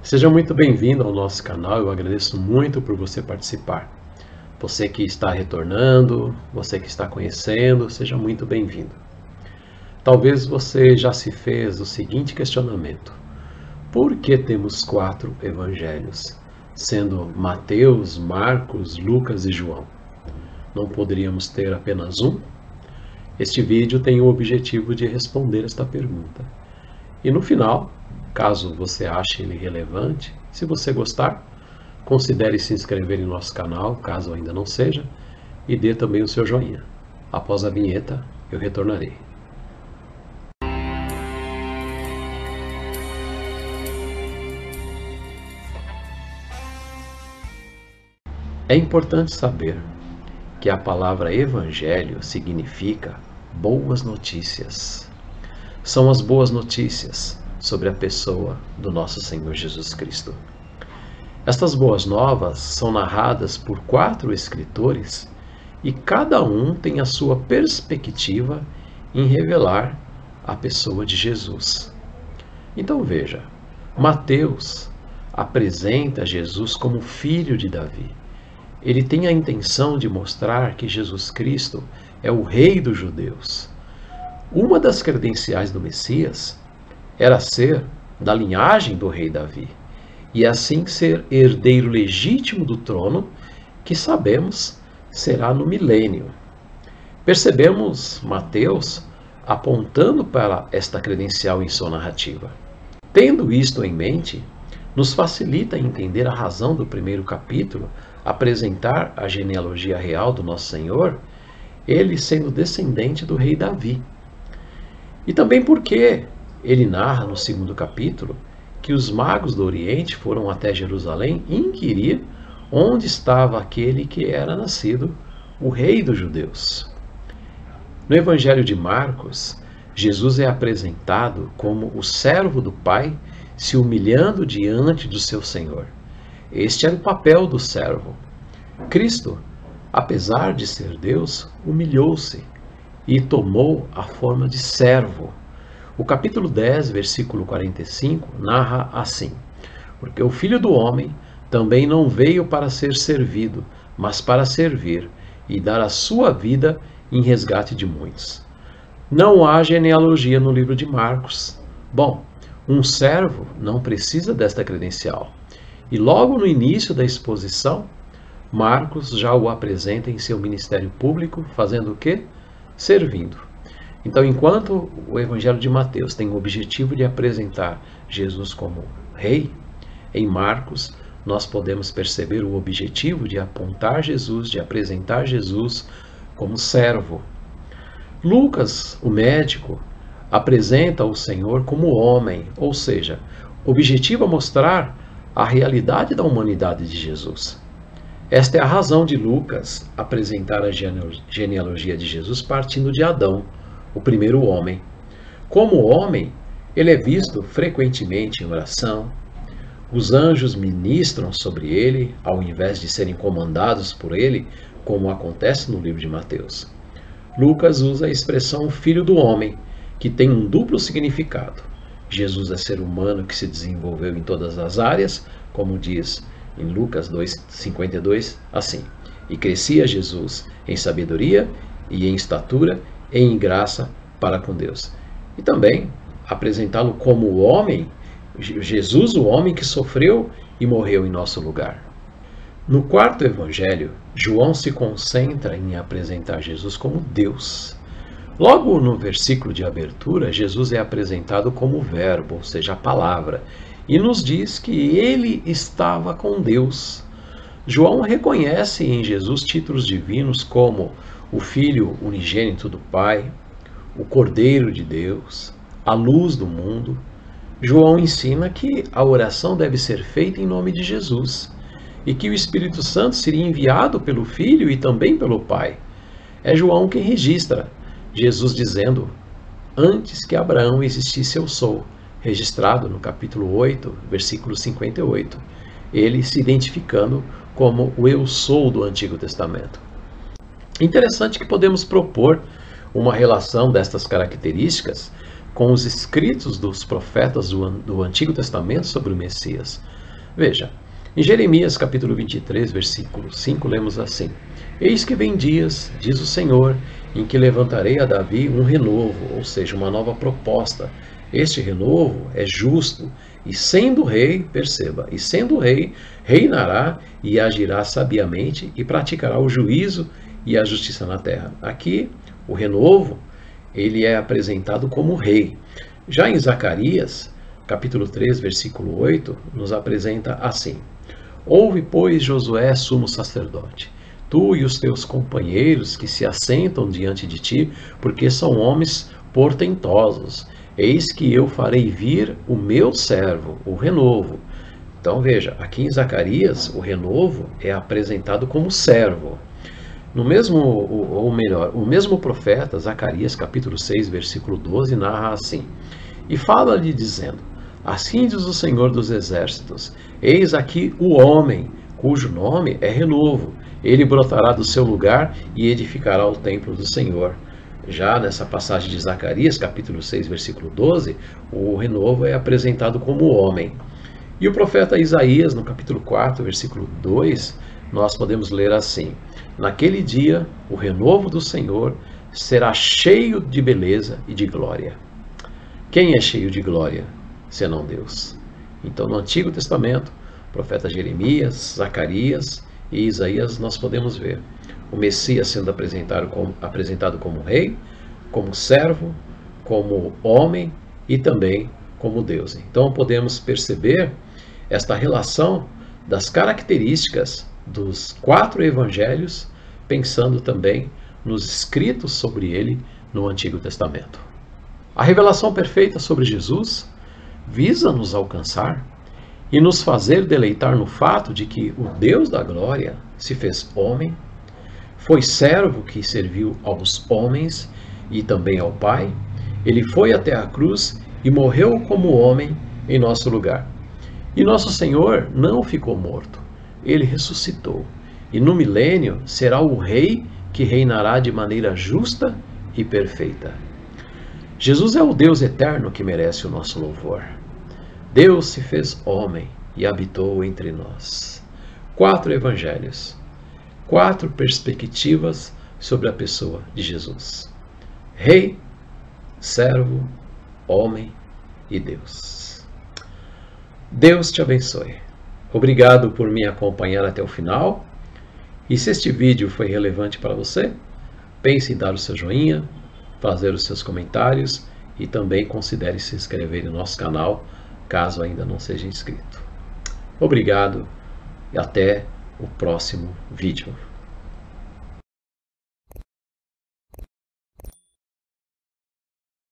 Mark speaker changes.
Speaker 1: Seja muito bem-vindo ao nosso canal, eu agradeço muito por você participar. Você que está retornando, você que está conhecendo, seja muito bem-vindo. Talvez você já se fez o seguinte questionamento: por que temos 4 evangelhos, sendo Mateus, Marcos, Lucas e João? Não poderíamos ter apenas um? Este vídeo tem o objetivo de responder esta pergunta. E no final, caso você ache ele relevante, se você gostar, considere se inscrever em nosso canal, caso ainda não seja, e dê também o seu joinha. Após a vinheta, eu retornarei. É importante saber que a palavra evangelho significa boas notícias. São as boas notícias sobre a pessoa do nosso Senhor Jesus Cristo. Estas boas novas são narradas por 4 escritores e cada um tem a sua perspectiva em revelar a pessoa de Jesus. Então veja, Mateus apresenta Jesus como filho de Davi. Ele tem a intenção de mostrar que Jesus Cristo é o rei dos judeus. Uma das credenciais do Messias era ser da linhagem do rei Davi, e assim ser herdeiro legítimo do trono, que sabemos será no milênio. Percebemos Mateus apontando para esta credencial em sua narrativa. Tendo isto em mente, nos facilita entender a razão do primeiro capítulo, apresentar a genealogia real do nosso Senhor, ele sendo descendente do rei Davi. E também porque ele narra no segundo capítulo que os magos do Oriente foram até Jerusalém inquirir onde estava aquele que era nascido, o rei dos judeus. No Evangelho de Marcos, Jesus é apresentado como o servo do Pai se humilhando diante do seu Senhor. Este era o papel do servo. Cristo, apesar de ser Deus, humilhou-se e tomou a forma de servo. O capítulo 10, versículo 45, narra assim: porque o Filho do Homem também não veio para ser servido, mas para servir e dar a sua vida em resgate de muitos. Não há genealogia no livro de Marcos. Bom, um servo não precisa desta credencial. E logo no início da exposição, Marcos já o apresenta em seu ministério público, fazendo o quê? Servindo. Então, enquanto o Evangelho de Mateus tem o objetivo de apresentar Jesus como rei, em Marcos nós podemos perceber o objetivo de apontar Jesus, de apresentar Jesus como servo. Lucas, o médico, apresenta o Senhor como homem, ou seja, objetiva mostrar a realidade da humanidade de Jesus. Esta é a razão de Lucas apresentar a genealogia de Jesus partindo de Adão, o primeiro homem. Como homem, ele é visto frequentemente em oração. Os anjos ministram sobre ele, ao invés de serem comandados por ele, como acontece no livro de Mateus. Lucas usa a expressão filho do homem, que tem um duplo significado. Jesus é ser humano que se desenvolveu em todas as áreas, como diz em Lucas 2,52, assim: e crescia Jesus em sabedoria e em estatura e em graça para com Deus. E também apresentá-lo como o homem, Jesus, o homem que sofreu e morreu em nosso lugar. No quarto evangelho, João se concentra em apresentar Jesus como Deus. Logo no versículo de abertura, Jesus é apresentado como o Verbo, ou seja, a palavra, e nos diz que ele estava com Deus. João reconhece em Jesus títulos divinos como o Filho unigênito do Pai, o Cordeiro de Deus, a luz do mundo. João ensina que a oração deve ser feita em nome de Jesus e que o Espírito Santo seria enviado pelo Filho e também pelo Pai. É João quem registra Jesus dizendo: antes que Abraão existisse eu sou, registrado no capítulo 8, versículo 58. Ele se identificando como o eu sou do Antigo Testamento. Interessante que podemos propor uma relação destas características com os escritos dos profetas do Antigo Testamento sobre o Messias. Veja, em Jeremias capítulo 23, versículo 5, lemos assim: Eis que vem dias, diz o Senhor, em que levantarei a Davi um renovo, ou seja, uma nova proposta. Este renovo é justo, e sendo rei, perceba, e sendo rei, reinará e agirá sabiamente e praticará o juízo e a justiça na terra. Aqui, o renovo, ele é apresentado como rei. Já em Zacarias, capítulo 3, versículo 8, nos apresenta assim: Ouve, pois, Josué, sumo sacerdote, tu e os teus companheiros que se assentam diante de ti, porque são homens portentosos. Eis que eu farei vir o meu servo, o renovo. Então veja, aqui em Zacarias, o renovo é apresentado como servo. No mesmo, ou melhor, o mesmo profeta, Zacarias capítulo 6, versículo 12, narra assim: E fala-lhe dizendo: Assim diz o Senhor dos Exércitos, eis aqui o homem, cujo nome é renovo. Ele brotará do seu lugar e edificará o templo do Senhor. Já nessa passagem de Zacarias, capítulo 6, versículo 12, o renovo é apresentado como homem. E o profeta Isaías, no capítulo 4, versículo 2, nós podemos ler assim: Naquele dia, o renovo do Senhor será cheio de beleza e de glória. Quem é cheio de glória, senão Deus? Então, no Antigo Testamento, profeta Jeremias, Zacarias e Isaías, nós podemos ver o Messias sendo apresentado como rei, como servo, como homem e também como Deus. Então, podemos perceber esta relação das características dos 4 evangelhos, pensando também nos escritos sobre ele no Antigo Testamento. A revelação perfeita sobre Jesus visa nos alcançar e nos fazer deleitar no fato de que o Deus da glória se fez homem, foi servo que serviu aos homens e também ao Pai. Ele foi até a cruz e morreu como homem em nosso lugar. E nosso Senhor não ficou morto, ele ressuscitou. E no milênio será o Rei que reinará de maneira justa e perfeita. Jesus é o Deus eterno que merece o nosso louvor. Deus se fez homem e habitou entre nós. 4 evangelhos, 4 perspectivas sobre a pessoa de Jesus: Rei, servo, homem e Deus. Deus te abençoe. Obrigado por me acompanhar até o final. E se este vídeo foi relevante para você, pense em dar o seu joinha, fazer os seus comentários e também considere se inscrever no nosso canal, caso ainda não seja inscrito. Obrigado e até o próximo vídeo.